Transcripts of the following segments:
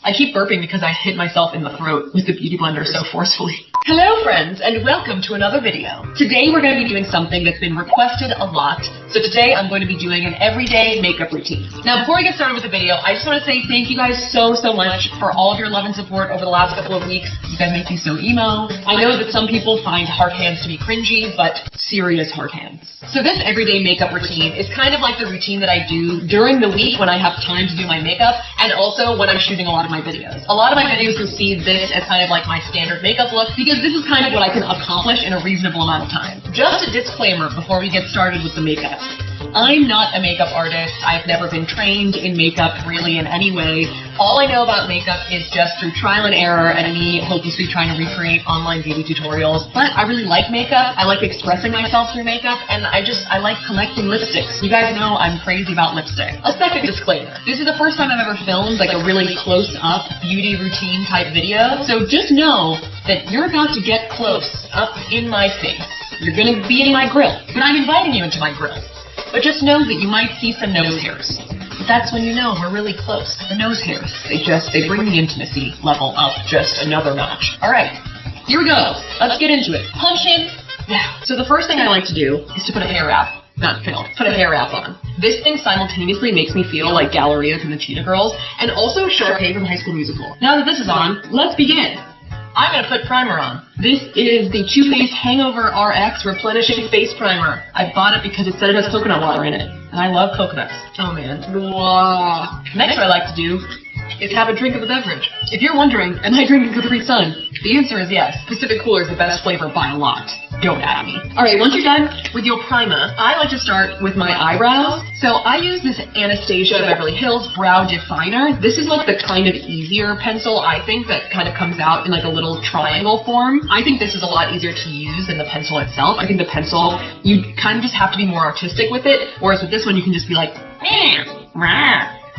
I keep burping because I hit myself in the throat with the Beauty Blender so forcefully. Hello friends, and welcome to another video. Today we're going to be doing something that's been requested a lot. So today I'm going to be doing an everyday makeup routine. Now before we get started with the video, I just want to say thank you guys so much for all of your love and support over the last couple of weeks. You guys make me so emo. I know that some people find hard hands to be cringy, but serious hard hands. So this everyday makeup routine is kind of like the routine that I do during the week when I have time to do my makeup, and also when I'm shooting a lot of my videos. A lot of my videos will see this as kind of like my standard makeup look, because this is kind of what I can accomplish in a reasonable amount of time. Just a disclaimer before we get started with the makeup. I'm not a makeup artist. I've never been trained in makeup really in any way. All I know about makeup is just through trial and error and me hopelessly trying to recreate online beauty tutorials. But I really like makeup. I like expressing myself through makeup, and I like collecting lipsticks. You guys know I'm crazy about lipstick. A second disclaimer. This is the first time I've ever filmed like a really close-up beauty routine type video. So just know that you're about to get close up in my face. You're gonna be in my grill. But I'm inviting you into my grill. But just know that you might see some nose hairs. But that's when you know we're really close. The nose hairs, they bring the intimacy level up just another notch. Alright, here we go. Let's get into it. Punch in. Now, so the first thing I like to do is to put a hair wrap. Not film. Put a hair wrap on. This thing simultaneously makes me feel like Galleria from the Cheetah Girls, and also Sharpay from High School Musical. Now that this is on, let's begin. I'm gonna put primer on. This is the Too Faced Hangover RX Replenishing Face Primer. I bought it because it said it has coconut water in it, and I love coconuts. Oh man. Wow. Next what I like to do is have a drink of a beverage. If you're wondering, am I drinking Capri Sun? The answer is yes. Pacific Cooler is the best flavor by a lot. Don't at me. Alright, once you're done with your primer, I like to start with my eyebrows. So I use this Anastasia Beverly Hills Brow Definer. This is like the kind of easier pencil, I think, that kind of comes out in like a little triangle form. I think this is a lot easier to use than the pencil itself. I think the pencil, you kind of just have to be more artistic with it, whereas with this one you can just be like,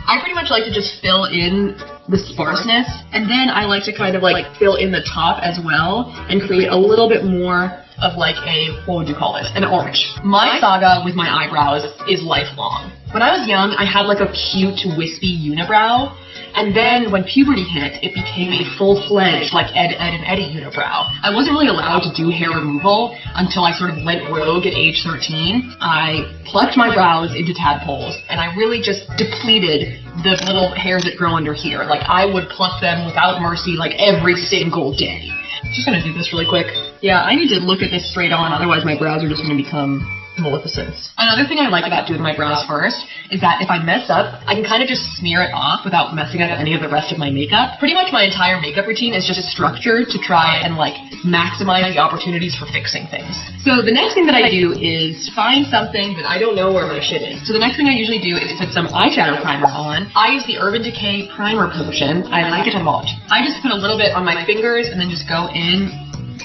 I pretty much like to just fill in the sparseness, and then I like to kind of like fill in the top as well and create a little bit more of like a, what would you call this, an orange. My saga with my eyebrows is lifelong. When I was young, I had like a cute wispy unibrow, and then when puberty hit, it became a full-fledged like Ed and Eddie unibrow. I wasn't really allowed to do hair removal until I sort of went rogue at age 13. I plucked my brows into tadpoles, and I really just depleted the little hairs that grow under here. Like I would pluck them without mercy like every single day. Just gonna do this really quick. Yeah, I need to look at this straight on, otherwise my brows are just gonna become maleficence. Another thing I like about doing my brows first is that if I mess up, I can kind of just smear it off without messing up any of the rest of my makeup. Pretty much my entire makeup routine is just structured to try and like maximize the opportunities for fixing things. So the next thing that I do is find something that I don't know where my shit is. So the next thing I usually do is put some eyeshadow primer on. I use the Urban Decay Primer Potion. I like it a lot. I just put a little bit on my fingers and then just go in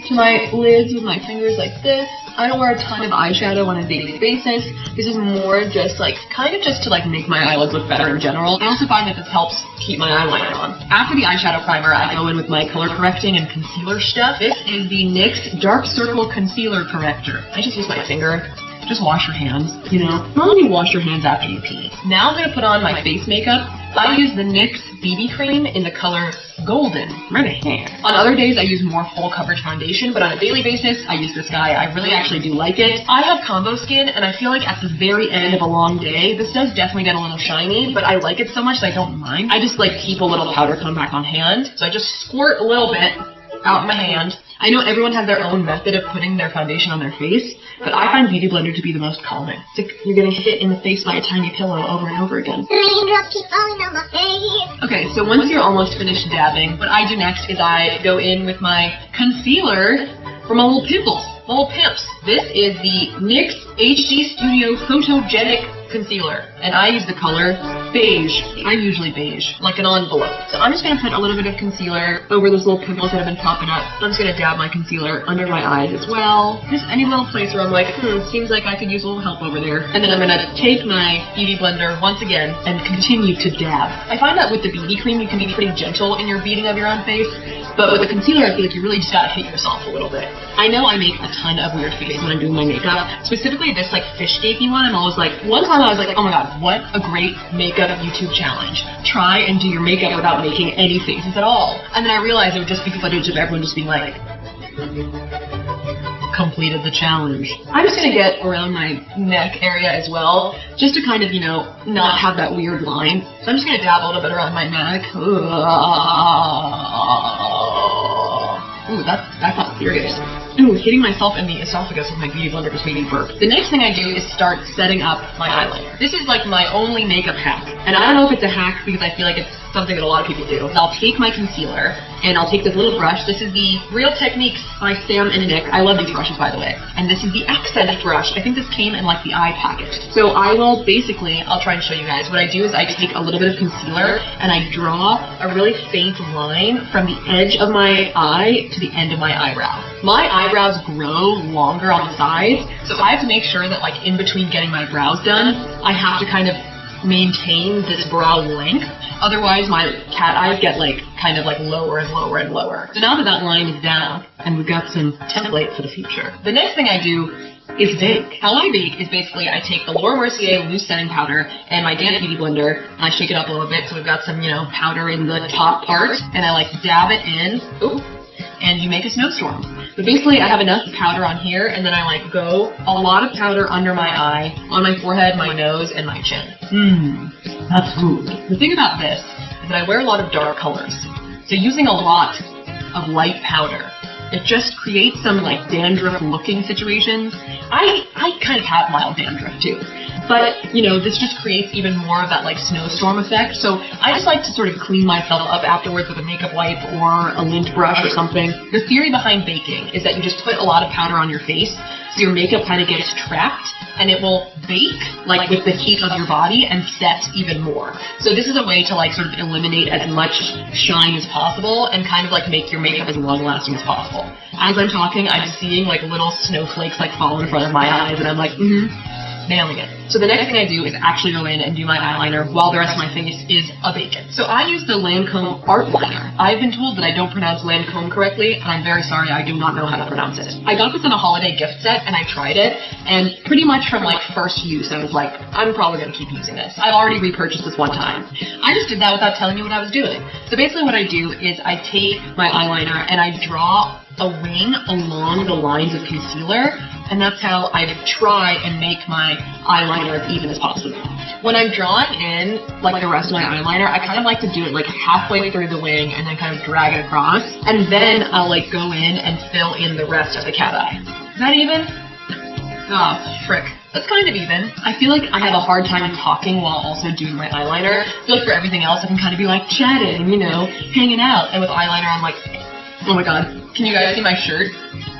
to my lids with my fingers like this. I don't wear a ton of eyeshadow on a daily basis. This is more just like, kind of just to like make my eyelids look better in general. I also find that this helps keep my eyeliner on. After the eyeshadow primer, I go in with my color correcting and concealer stuff. This is the NYX Dark Circle Concealer Corrector. I just use my finger. Just wash your hands, you know. Normally you wash your hands after you pee. Now I'm gonna put on my face makeup. I use the NYX BB cream in the color Golden. Right here. On other days I use more full coverage foundation, but on a daily basis I use this guy. I really actually do like it. I have combo skin, and I feel like at the very end of a long day, this does definitely get a little shiny, but I like it so much that I don't mind. I just like keep a little powder compact on hand, so I just squirt a little bit out in my hand. I know everyone has their own method of putting their foundation on their face, but I find Beauty Blender to be the most calming. It's like you're getting hit in the face by a tiny pillow over and over again. Raindrops keep falling on my face. Okay, so once you're almost finished dabbing, what I do next is I go in with my concealer for my little pimples, my little pimps. This is the NYX HD Studio Photogenic Concealer, and I use the color beige. I'm usually beige, like an envelope. So I'm just gonna put a little bit of concealer over those little pimples that have been popping up. I'm just gonna dab my concealer under my eyes as well. Just any little place where I'm like, seems like I could use a little help over there. And then I'm gonna take my Beauty Blender once again and continue to dab. I find that with the BB cream, you can be pretty gentle in your beating of your own face, but with the concealer, I feel like you really just gotta hit yourself a little bit. I know I make a ton of weird faces when I'm doing my makeup. Specifically this like fish gapey one, I'm always like, one time I was like, oh my god, what a great makeup out a YouTube challenge. Try and do your makeup without making any faces at all. And then I realized it would just be footage of everyone just being like, completed the challenge. I'm just gonna get around my neck area as well, just to kind of, you know, not have that weird line. So I'm just gonna dab a little bit around my neck. Ooh, that's not serious. Ooh, hitting myself in the esophagus with my beauty blender just made me burp. The next thing I do is start setting up my eyeliner. This is like my only makeup hack. And I don't know if it's a hack because I feel like it's something that a lot of people do. I'll take my concealer and I'll take this little brush. This is the Real Techniques by Sam and Nick. I love these brushes, by the way. And this is the accent brush. I think this came in like the eye package. So I will basically, I'll try and show you guys. What I do is I take a little bit of concealer and I draw a really faint line from the edge of my eye to the end of my eyebrow. My eyebrows grow longer on the sides, so I have to make sure that like in between getting my brows done, I have to kind of maintain this brow length. Otherwise my cat eyes get like kind of like lower and lower and lower. So now that that line is down and we've got some template for the future, the next thing I do is bake. How I bake is basically I take the Laura Mercier loose setting powder and my damp beauty blender and I shake it up a little bit so we've got some, you know, powder in the top part, and I like dab it in. Ooh. And you make a snowstorm. But basically I have enough powder on here and then I like go a lot of powder under my eye, on my forehead, my nose, and my chin. That's good. The thing about this is that I wear a lot of dark colors. So using a lot of light powder, it just creates some like dandruff looking situations. I kind of have mild dandruff too. But, you know, this just creates even more of that like snowstorm effect. So I just like to sort of clean myself up afterwards with a makeup wipe or a lint brush or something. The theory behind baking is that you just put a lot of powder on your face so your makeup kind of gets trapped and it will bake like with the heat of your body and set even more. So this is a way to like sort of eliminate as much shine as possible and kind of like make your makeup as long lasting as possible. As I'm talking, I'm seeing like little snowflakes like fall in front of my eyes and I'm like, nailing it. So the next thing I do is actually go in and do my eyeliner while the rest of my face is a bacon. So I use the Lancome Art Liner. I've been told that I don't pronounce Lancome correctly, and I'm very sorry, I do not know how to pronounce it. I got this in a holiday gift set, and I tried it, and pretty much from like first use, I was like, I'm probably going to keep using this. I've already repurchased this one time. I just did that without telling you what I was doing. So basically what I do is I take my eyeliner and I draw a wing along the lines of concealer, and that's how I try and make my eyeliner as even as possible. When I'm drawing in like the rest of my eyeliner, I kind of like to do it like halfway through the wing and then kind of drag it across, and then I'll like go in and fill in the rest of the cat eye. Is that even? Oh, frick. That's kind of even. I feel like I have a hard time talking while also doing my eyeliner. I feel like for everything else I can kind of be like chatting, you know, hanging out, and with eyeliner I'm like, oh my god. Can you guys see my shirt?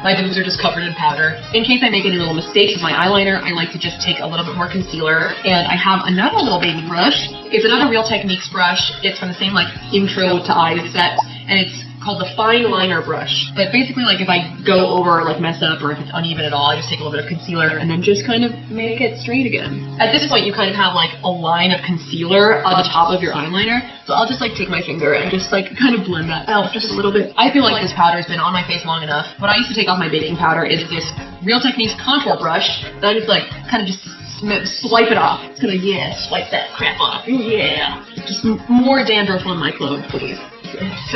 My boobs are just covered in powder. In case I make any little mistakes with my eyeliner, I like to just take a little bit more concealer. And I have another little baby brush. It's another Real Techniques brush. It's from the same like intro to eyes set. And it's called the Fine Liner brush. But basically like if I go over or like mess up or if it's uneven at all, I just take a little bit of concealer and then just kind of make it straight again. At this point you kind of have like a line of concealer on the top of your eyeliner. So I'll just like take my finger and just like kind of blend that out just a little bit. I feel like this powder has been on my face long enough. What I used to take off my baking powder is this Real Techniques contour brush that I just like kind of just swipe it off. It's gonna, yeah, swipe that crap off. Yeah. Just more dandruff on my clothes, please.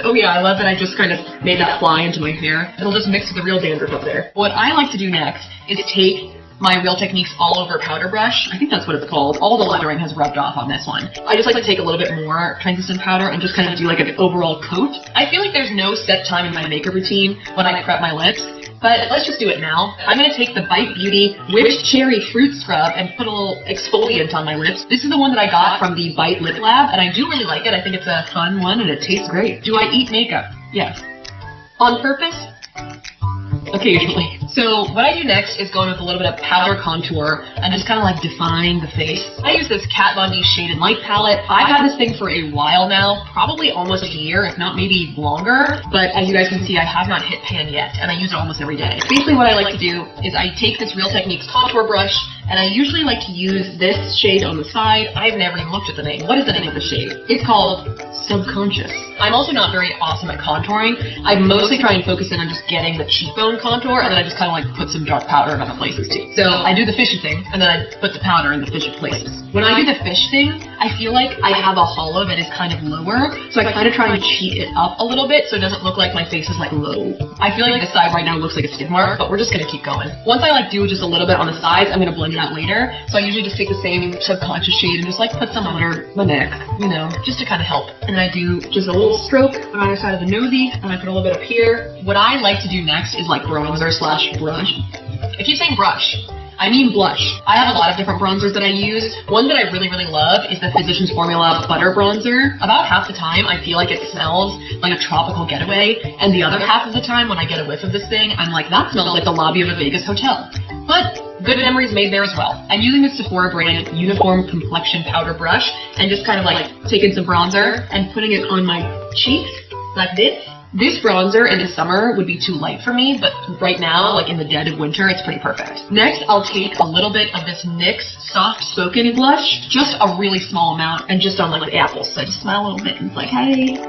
Oh yeah, I love that I just kind of made that fly into my hair. It'll just mix with the real dandruff up there. What I like to do next is take my Real Techniques all over powder brush. I think that's what it's called. All the lettering has rubbed off on this one. I just like to take a little bit more translucent powder and just kind of do like an overall coat. I feel like there's no set time in my makeup routine when I prep my lips, but let's just do it now. I'm going to take the Bite Beauty Whipped Cherry Fruit Scrub and put a little exfoliant on my lips. This is the one that I got from the Bite Lip Lab, and I do really like it. I think it's a fun one, and it tastes great. Do I eat makeup? Yes. On purpose? Occasionally. So what I do next is go in with a little bit of powder contour and just kind of like define the face. I use this Kat Von D Shade and Light palette. I've had this thing for a while now, probably almost a year, if not maybe longer. But as you guys can see, I have not hit pan yet, and I use it almost every day. Basically what I like to do is I take this Real Techniques contour brush, and I usually like to use this shade on the side. I've never even looked at the name. What is the name of the shade? It's called Subconscious. I'm also not very awesome at contouring. I mostly try and focus in on just getting the cheekbone contour, and then I just kind of like put some dark powder in other places too. So I do the fishy thing, and then I put the powder in the fishy places. When I do the fish thing, I feel like I have a hollow that is kind of lower, so I kind of try and cheat it up a little bit so it doesn't look like my face is like low. I feel like this side right now looks like a skid mark, but we're just gonna keep going. Once I like do just a little bit on the sides, I'm gonna blend it out later. So I usually just take the same subconscious shade and just like put some under my neck, you know, just to kind of help. And then I do just a little stroke on either side of the nosy, and I put a little bit up here. What I like to do next is like bronzer slash brush. I keep saying brush. I mean blush. I have a lot of different bronzers that I use. One that I really, really love is the Physicians Formula Butter Bronzer. About half the time, I feel like it smells like a tropical getaway, and the other half of the time, when I get a whiff of this thing, I'm like, that smells like the lobby of a Vegas hotel. But good memories made there as well. I'm using the Sephora brand Uniform Complexion Powder Brush, and just kind of like taking some bronzer and putting it on my cheeks, like this. This bronzer in the summer would be too light for me, but right now, like in the dead of winter, it's pretty perfect. Next, I'll take a little bit of this NYX Soft Spoken Blush, just a really small amount, and just on like the apples. So I just smile a little bit and it's like, hey,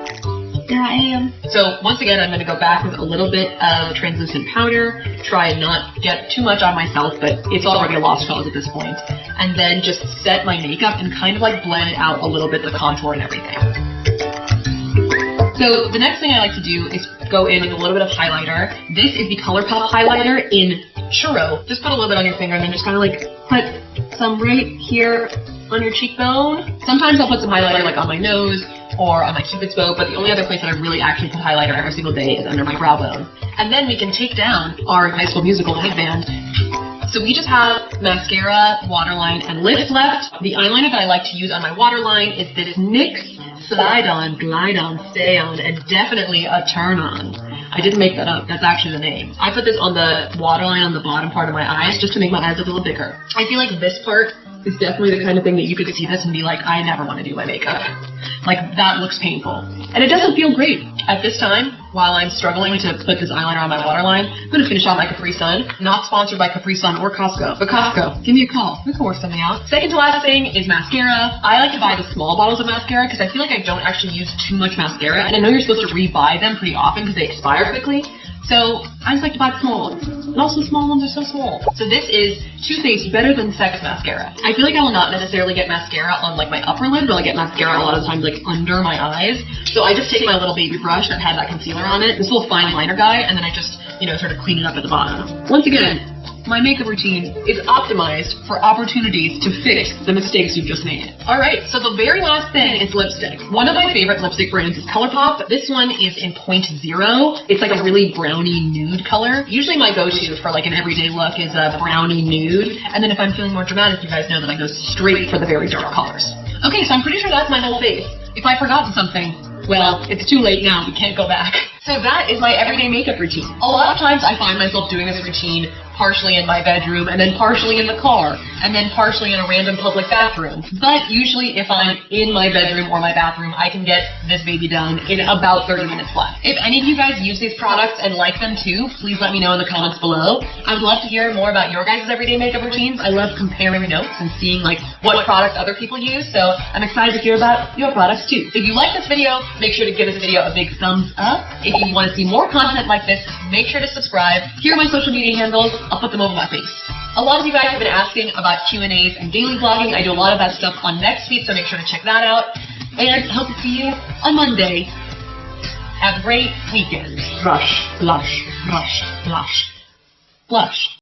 there I am. So once again, I'm going to go back with a little bit of translucent powder, try and not get too much on myself, but it's already a lost cause at this point. And then just set my makeup and kind of like blend out a little bit the contour and everything. So the next thing I like to do is go in with a little bit of highlighter. This is the ColourPop highlighter in Churro. Just put a little bit on your finger and then just kind of like put some right here on your cheekbone. Sometimes I'll put some highlighter like on my nose or on my cupid's bow, but the only other place that I really actually put highlighter every single day is under my brow bone. And then we can take down our High School Musical headband. So we just have mascara, waterline, and lips left. The eyeliner that I like to use on my waterline is this NYX Slide On, Glide On, Stay On, and definitely a Turn On. I didn't make that up, that's actually the name. I put this on the waterline on the bottom part of my eyes just to make my eyes look a little bigger. I feel like this part is definitely the kind of thing that you could see this and be like, I never want to do my makeup. Like, that looks painful. And it doesn't feel great. At this time, while I'm struggling to put this eyeliner on my waterline, I'm going to finish off my Capri Sun. Not sponsored by Capri Sun or Costco, but Costco, give me a call. We can work something out. Second to last thing is mascara. I like to buy the small bottles of mascara because I feel like I don't actually use too much mascara. And I know you're supposed to re-buy them pretty often because they expire quickly. So I just like to buy the small ones. And also small ones are so small. So this is Too Faced Better Than Sex mascara. I feel like I will not necessarily get mascara on like my upper lid, but I get mascara a lot of the times like under my eyes. So I just take my little baby brush that has that concealer on it, this little fine liner guy, and then I just, you know, sort of clean it up at the bottom. Once again, my makeup routine is optimized for opportunities to fix the mistakes you've just made. Alright, so the very last thing is lipstick. One of my favorite lipstick brands is ColourPop. This one is in 0.0. It's like a really brownie nude color. Usually my go-to for like an everyday look is a brownie nude. And then if I'm feeling more dramatic, you guys know that I go straight for the very dark colors. Okay, so I'm pretty sure that's my whole face. If I've forgotten something, well, it's too late now. We can't go back. So that is my everyday makeup routine. A lot of times I find myself doing this routine partially in my bedroom, and then partially in the car, and then partially in a random public bathroom. But usually if I'm in my bedroom or my bathroom, I can get this baby done in about 30 minutes flat. If any of you guys use these products and like them too, please let me know in the comments below. I would love to hear more about your guys' everyday makeup routines. I love comparing notes and seeing like what products other people use, so I'm excited to hear about your products too. If you like this video, make sure to give this video a big thumbs up. If you want to see more content like this, make sure to subscribe. Here are my social media handles. I'll put them over my face. A lot of you guys have been asking about Q&As and daily vlogging. I do a lot of that stuff on NextFeed, so make sure to check that out. And I hope to see you on Monday. Have a great weekend. Brush, blush, brush, blush, blush.